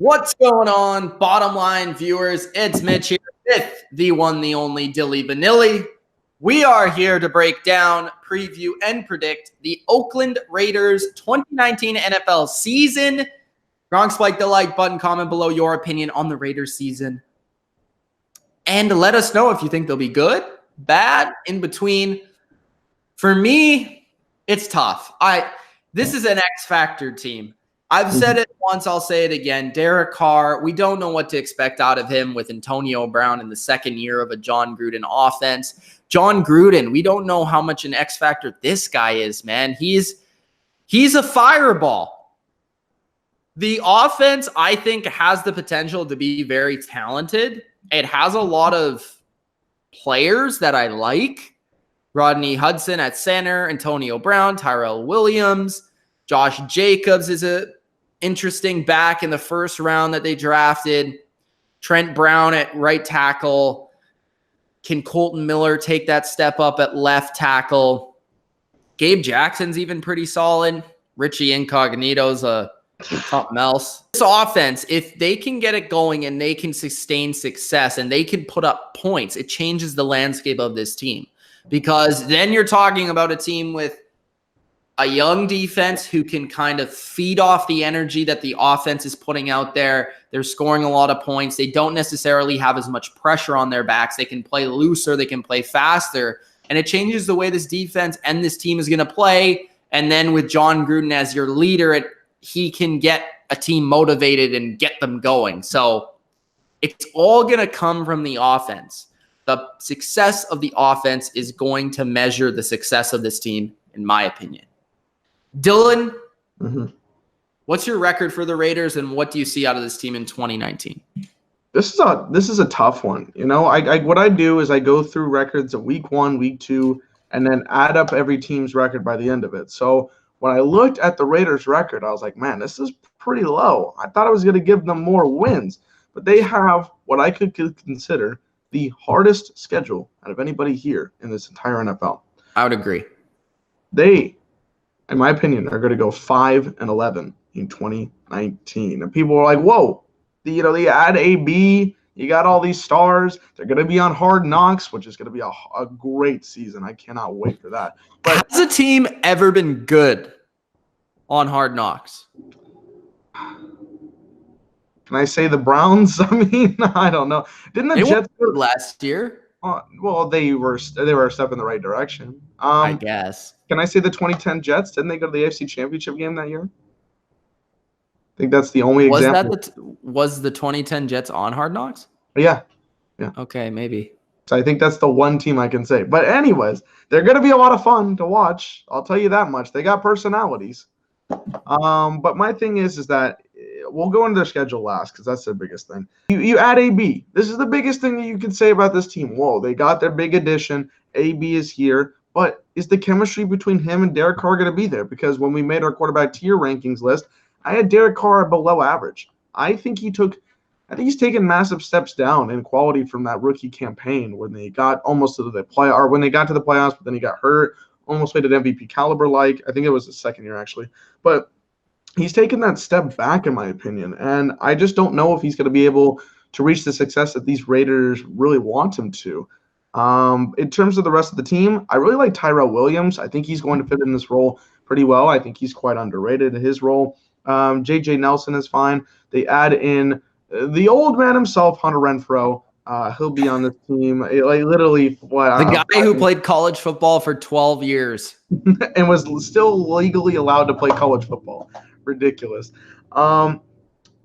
What's going on, bottom line viewers? It's Mitch here with the one, the only Dilly Vanilli. We are here to break down, preview, and predict the Oakland Raiders 2019 NFL season. Wrong, spike the like button, comment below your opinion on the Raiders season. And let us know if you think they'll be good, bad, in between. For me, it's tough. This is an X Factor team. I've said it once, I'll say it again. Derek Carr, we don't know what to expect out of him with Antonio Brown in the second year of a John Gruden offense. John Gruden, we don't know how much an X Factor this guy is, man. He's a fireball. The offense, I think, has the potential to be very talented. It has a lot of players that I like. Rodney Hudson at center, Antonio Brown, Tyrell Williams, Josh Jacobs is a interesting back in the first round that they drafted. Trent Brown at right tackle. Can Colton Miller take that step up at left tackle? Gabe Jackson's even pretty solid. Richie Incognito's a something else. This offense, if they can get it going and they can sustain success and they can put up points, it changes the landscape of this team. Because then you're talking about a team with a young defense who can kind of feed off the energy that the offense is putting out there. They're scoring a lot of points. They don't necessarily have as much pressure on their backs. They can play looser. They can play faster. And it changes the way this defense and this team is going to play. And then with John Gruden as your leader, he can get a team motivated and get them going. So it's all going to come from the offense. The success of the offense is going to measure the success of this team, in my opinion. Dylan, what's your record for the Raiders, and what do you see out of this team in 2019? This is a tough one. You know, what I do is I go through records of week 1, week 2, and then add up every team's record by the end of it. So when I looked at the Raiders' record, I was like, man, this is pretty low. I thought I was going to give them more wins, but they have what I could consider the hardest schedule out of anybody here in this entire NFL. I would agree. They, in my opinion, are going to go 5-11 in 2019. And people are like, whoa, they add AB, you got all these stars. They're going to be on Hard Knocks, which is going to be a great season. I cannot wait for that. But has a team ever been good on Hard Knocks? Can I say the Browns? I mean, I don't know. Didn't the Jets good last year? Well, they were a step in the right direction. I guess. Can I say the 2010 Jets? Didn't they go to the AFC Championship game that year? I think that's the only example. Was the 2010 Jets on Hard Knocks? Yeah. Okay, maybe. So I think that's the one team I can say. But anyways, they're going to be a lot of fun to watch. I'll tell you that much. They got personalities. But my thing is that we'll go into their schedule last because that's their biggest thing. You add AB. This is the biggest thing that you can say about this team. Whoa, they got their big addition. AB is here. But is the chemistry between him and Derek Carr going to be there? Because when we made our quarterback tier rankings list, I had Derek Carr below average. I think he's taken massive steps down in quality from that rookie campaign when they got almost to the when they got to the playoffs, but then he got hurt, almost played at MVP caliber like. I think it was his second year actually. But he's taken that step back in my opinion, and I just don't know if he's going to be able to reach the success that these Raiders really want him to. In terms of the rest of the team, I really like Tyrell Williams. I think he's going to fit in this role pretty well. I think he's quite underrated in his role. J.J. Nelson is fine. They add in the old man himself, Hunter Renfrow. He'll be on this team. Literally, the guy who played college football for 12 years and was still legally allowed to play college football. Ridiculous.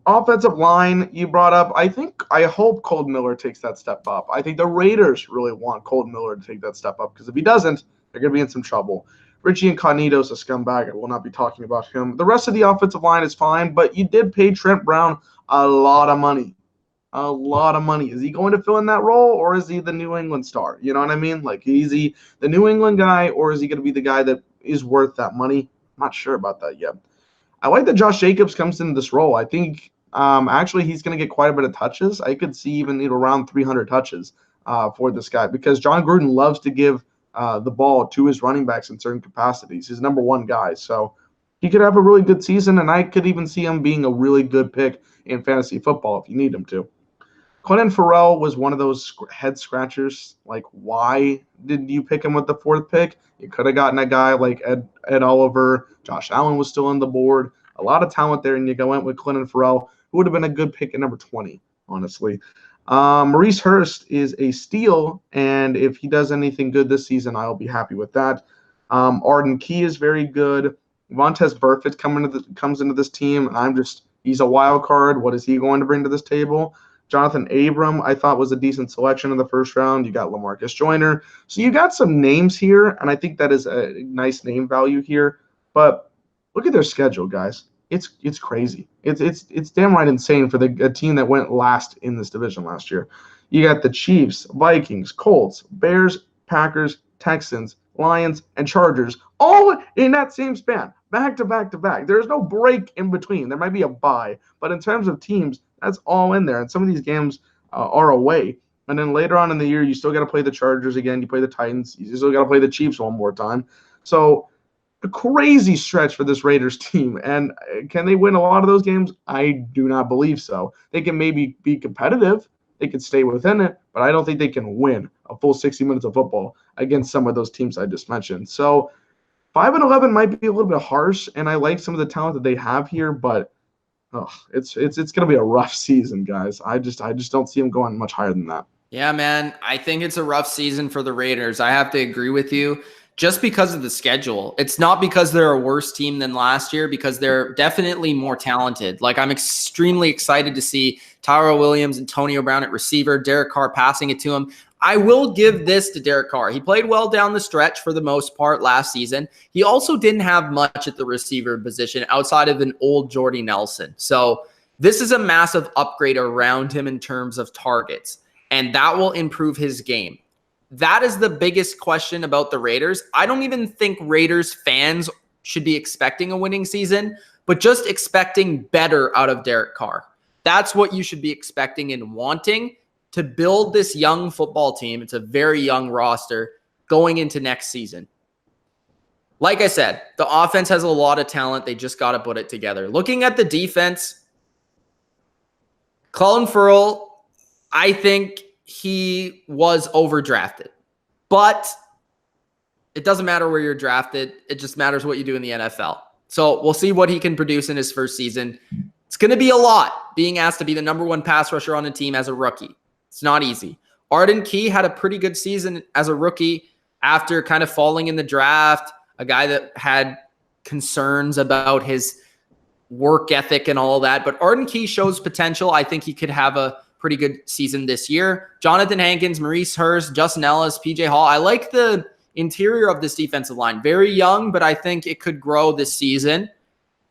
Offensive line you brought up. I hope Colton Miller takes that step up. I think the Raiders really want Colton Miller to take that step up because if he doesn't, they're going to be in some trouble. Richie Incognito is a scumbag. I will not be talking about him. The rest of the offensive line is fine, but you did pay Trent Brown a lot of money. A lot of money. Is he going to fill in that role, or is he the New England star? You know what I mean? Like, is he the New England guy, or is he going to be the guy that is worth that money? I'm not sure about that yet. I like that Josh Jacobs comes into this role. I think actually he's going to get quite a bit of touches. I could see even around 300 touches for this guy because John Gruden loves to give the ball to his running backs in certain capacities. He's number one guy. So he could have a really good season, and I could even see him being a really good pick in fantasy football if you need him to. Clinton Farrell was one of those head scratchers. Like, why did you pick him with the 4th pick? You could have gotten a guy like Ed Oliver. Josh Allen was still on the board. A lot of talent there, and you went with Clinton Farrell, who would have been a good pick at number 20, honestly. Maurice Hurst is a steal, and if he does anything good this season, I'll be happy with that. Arden Key is very good. Montez Burfict comes into this team, and he's a wild card. What is he going to bring to this table? Jonathan Abram, I thought, was a decent selection in the first round. You got LaMarcus Joyner. So you got some names here, and I think that is a nice name value here. But look at their schedule, guys. It's crazy. It's damn right insane for a team that went last in this division last year. You got the Chiefs, Vikings, Colts, Bears, Packers, Texans, Lions, and Chargers, all in that same span, back to back to back. There's no break in between. There might be a bye, but in terms of teams, that's all in there. And some of these games are away. And then later on in the year, you still got to play the Chargers again. You play the Titans. You still got to play the Chiefs one more time. So a crazy stretch for this Raiders team. And can they win a lot of those games? I do not believe so. They can maybe be competitive. They can stay within it, but I don't think they can win a full 60 minutes of football against some of those teams I just mentioned. So 5-11 might be a little bit harsh, and I like some of the talent that they have here, but it's going to be a rough season, guys. I just don't see them going much higher than that. Yeah, man. I think it's a rough season for the Raiders. I have to agree with you. Just because of the schedule. It's not because they're a worse team than last year, because they're definitely more talented. Like, I'm extremely excited to see Tyrell Williams, Antonio Brown at receiver, Derek Carr passing it to him. I will give this to Derek Carr. He played well down the stretch for the most part last season. He also didn't have much at the receiver position outside of an old Jordy Nelson. So this is a massive upgrade around him in terms of targets, and that will improve his game. That is the biggest question about the Raiders. I don't even think Raiders fans should be expecting a winning season, but just expecting better out of Derek Carr. That's what you should be expecting and wanting to build this young football team. It's a very young roster going into next season. Like I said, the offense has a lot of talent. They just got to put it together. Looking at the defense, Clelin Ferrell, I think he was overdrafted, but it doesn't matter where you're drafted. It just matters what you do in the NFL. So we'll see what he can produce in his first season. It's going to be a lot being asked to be the number 1 pass rusher on a team as a rookie. It's not easy. Arden Key had a pretty good season as a rookie after kind of falling in the draft, a guy that had concerns about his work ethic and all that. But Arden Key shows potential. I think he could have a pretty good season this year. Jonathan Hankins, Maurice Hurst, Justin Ellis, PJ Hall. I like the interior of this defensive line. Very young, but I think it could grow this season.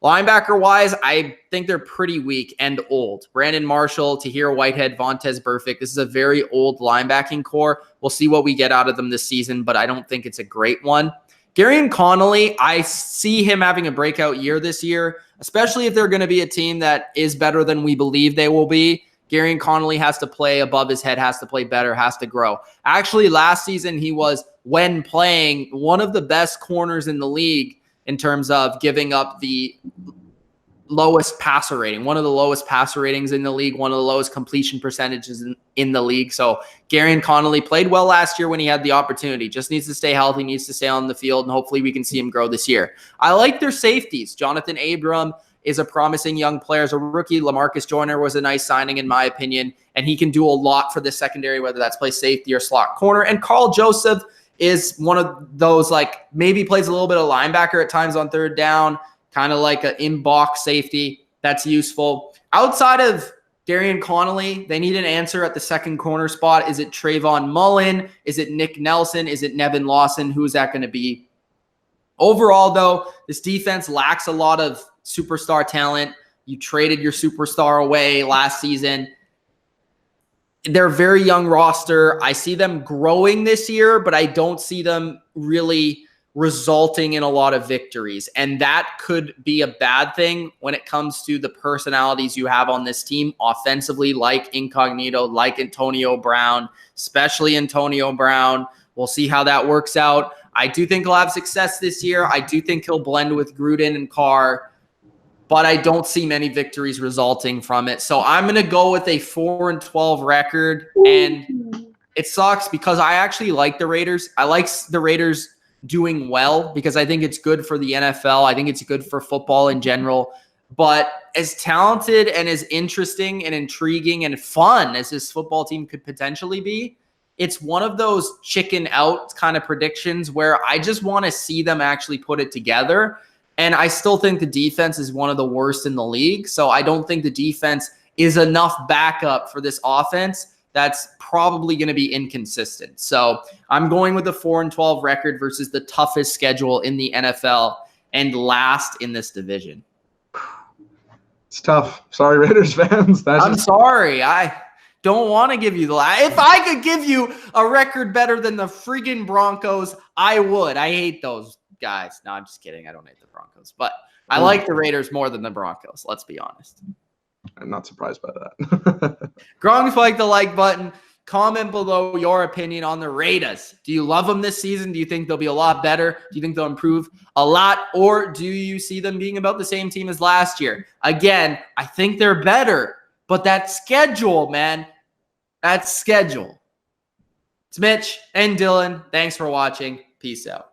Linebacker-wise, I think they're pretty weak and old. Brandon Marshall, Tahir Whitehead, Vontez Burfict. This is a very old linebacking core. We'll see what we get out of them this season, but I don't think it's a great one. Garyon Connolly, I see him having a breakout year this year, especially if they're going to be a team that is better than we believe they will be. Garyon Connolly has to play above his head, has to play better, has to grow. Actually, last season, he was, when playing, one of the best corners in the league in terms of giving up the lowest passer rating, one of the lowest passer ratings in the league, one of the lowest completion percentages in the league. So Garyon Connolly played well last year when he had the opportunity. Just needs to stay healthy, needs to stay on the field, and hopefully we can see him grow this year. I like their safeties. Jonathan Abram is a promising young player as a rookie. LaMarcus Joyner was a nice signing, in my opinion, and he can do a lot for the secondary, whether that's play safety or slot corner. And Carl Joseph is one of those, like, maybe plays a little bit of linebacker at times on third down, kind of like an in-box safety. That's useful. Outside of Garyon Connolly, they need an answer at the second corner spot. Is it Trayvon Mullen? Is it Nick Nelson? Is it Nevin Lawson? Who is that going to be? Overall, though, this defense lacks a lot of superstar talent. You traded your superstar away last season. They're a very young roster. I see them growing this year, but I don't see them really resulting in a lot of victories. And that could be a bad thing when it comes to the personalities you have on this team offensively, like Incognito, like Antonio Brown, especially Antonio Brown. We'll see how that works out. I do think he'll have success this year. I do think he'll blend with Gruden and Carr, but I don't see many victories resulting from it. So I'm going to go with a 4-12 record, and it sucks because I actually like the Raiders. I like the Raiders doing well because I think it's good for the NFL. I think it's good for football in general. But as talented and as interesting and intriguing and fun as this football team could potentially be, it's one of those chicken out kind of predictions where I just want to see them actually put it together. And I still think the defense is one of the worst in the league. So I don't think the defense is enough backup for this offense. That's probably going to be inconsistent. So I'm going with a 4-12 record versus the toughest schedule in the NFL and last in this division. It's tough. Sorry, Raiders fans. I'm sorry. I don't want to give you the last. If I could give you a record better than the friggin' Broncos, I would. I hate those guys. No, I'm just kidding. I don't hate the Broncos. But I like the Raiders more than the Broncos. Let's be honest. I'm not surprised by that. Gronk, like the like button. Comment below your opinion on the Raiders. Do you love them this season? Do you think they'll be a lot better? Do you think they'll improve a lot? Or do you see them being about the same team as last year? Again, I think they're better. But that schedule, man, that schedule. It's Mitch and Dylan. Thanks for watching. Peace out.